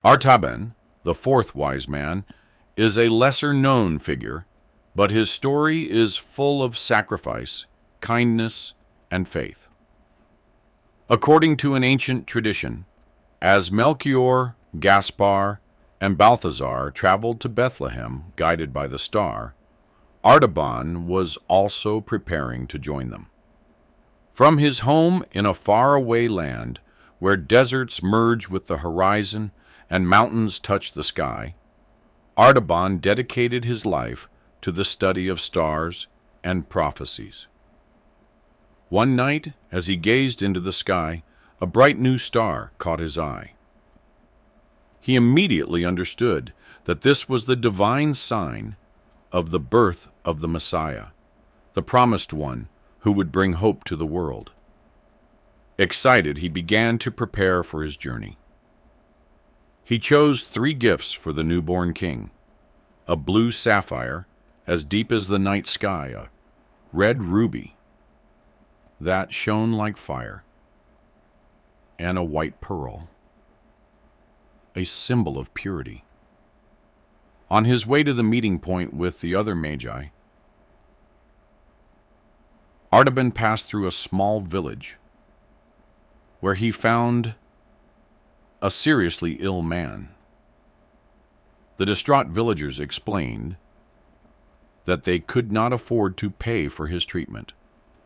Artaban, the fourth wise man, is a lesser-known figure, but his story is full of sacrifice, kindness, and faith. According to an ancient tradition, as Melchior, Gaspar, and Balthazar traveled to Bethlehem, guided by the star, Artaban was also preparing to join them. From his home in a faraway land, where deserts merge with the horizon and mountains touch the sky, Artaban dedicated his life to the study of stars and prophecies. One night, as he gazed into the sky, a bright new star caught his eye. He immediately understood that this was the divine sign of the birth of the Messiah, the promised one who would bring hope to the world. Excited, he began to prepare for his journey. He chose 3 gifts for the newborn king: a blue sapphire, as deep as the night sky, a red ruby that shone like fire, and a white pearl, a symbol of purity. On his way to the meeting point with the other magi, Artaban passed through a small village where he found a seriously ill man. The distraught villagers explained that they could not afford to pay for his treatment,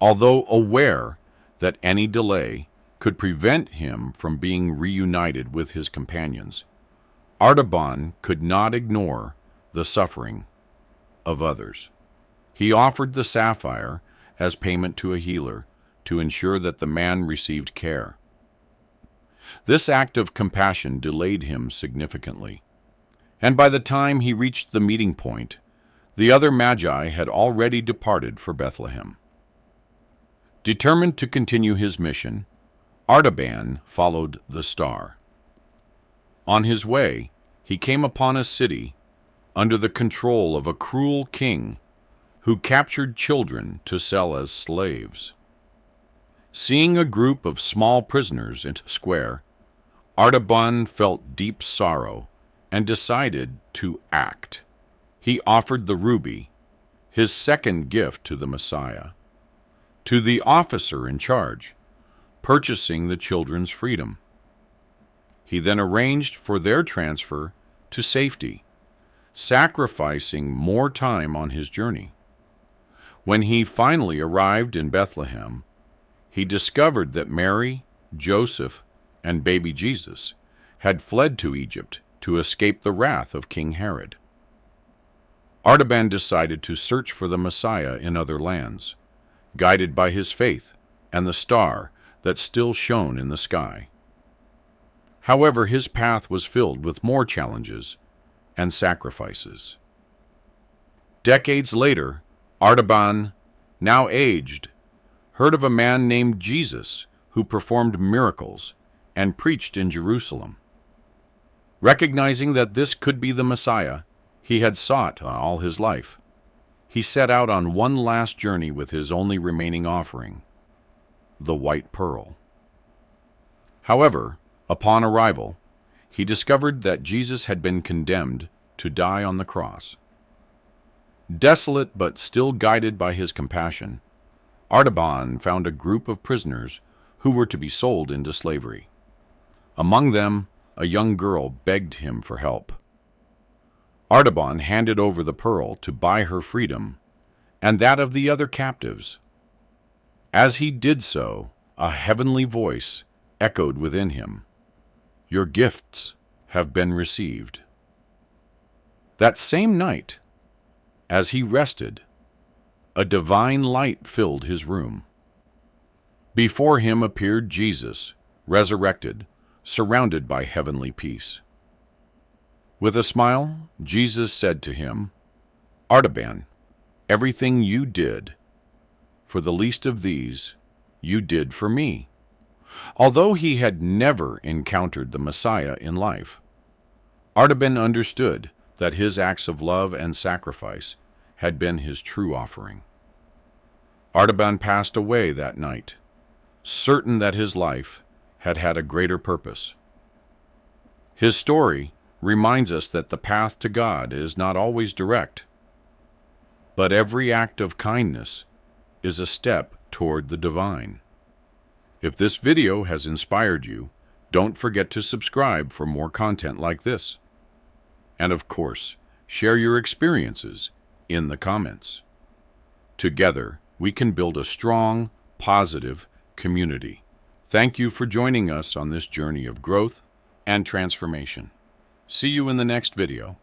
although aware that any delay could prevent him from being reunited with his companions. Artaban could not ignore the suffering of others. He offered the sapphire as payment to a healer to ensure that the man received care. This act of compassion delayed him significantly, and by the time he reached the meeting point, the other magi had already departed for Bethlehem. Determined to continue his mission, Artaban followed the star. On his way, he came upon a city under the control of a cruel king who captured children to sell as slaves. Seeing a group of small prisoners in a square, Artaban felt deep sorrow and decided to act. He offered the ruby, his second gift to the Messiah, to the officer in charge, purchasing the children's freedom. He then arranged for their transfer to safety, sacrificing more time on his journey. When he finally arrived in Bethlehem, he discovered that Mary, Joseph, and baby Jesus had fled to Egypt to escape the wrath of King Herod. Artaban decided to search for the Messiah in other lands, guided by his faith and the star that still shone in the sky. However, his path was filled with more challenges and sacrifices. Decades later, Artaban, now aged, heard of a man named Jesus who performed miracles and preached in Jerusalem. Recognizing that this could be the Messiah he had sought all his life, he set out on one last journey with his only remaining offering, the white pearl. However, upon arrival, he discovered that Jesus had been condemned to die on the cross. Desolate but still guided by his compassion, Artaban found a group of prisoners who were to be sold into slavery. Among them, a young girl begged him for help. Artaban handed over the pearl to buy her freedom and that of the other captives. As he did so, a heavenly voice echoed within him, "Your gifts have been received." That same night, as he rested, a divine light filled his room. Before him appeared Jesus, resurrected, surrounded by heavenly peace. With a smile, Jesus said to him, "Artaban, everything you did for the least of these, you did for me." Although he had never encountered the Messiah in life, Artaban understood that his acts of love and sacrifice had been his true offering. Artaban passed away that night, certain that his life had had a greater purpose. His story reminds us that the path to God is not always direct, but every act of kindness is a step toward the divine. If this video has inspired you, don't forget to subscribe for more content like this. And of course, share your experiences in the comments. Together, we can build a strong, positive community. Thank you for joining us on this journey of growth and transformation. See you in the next video.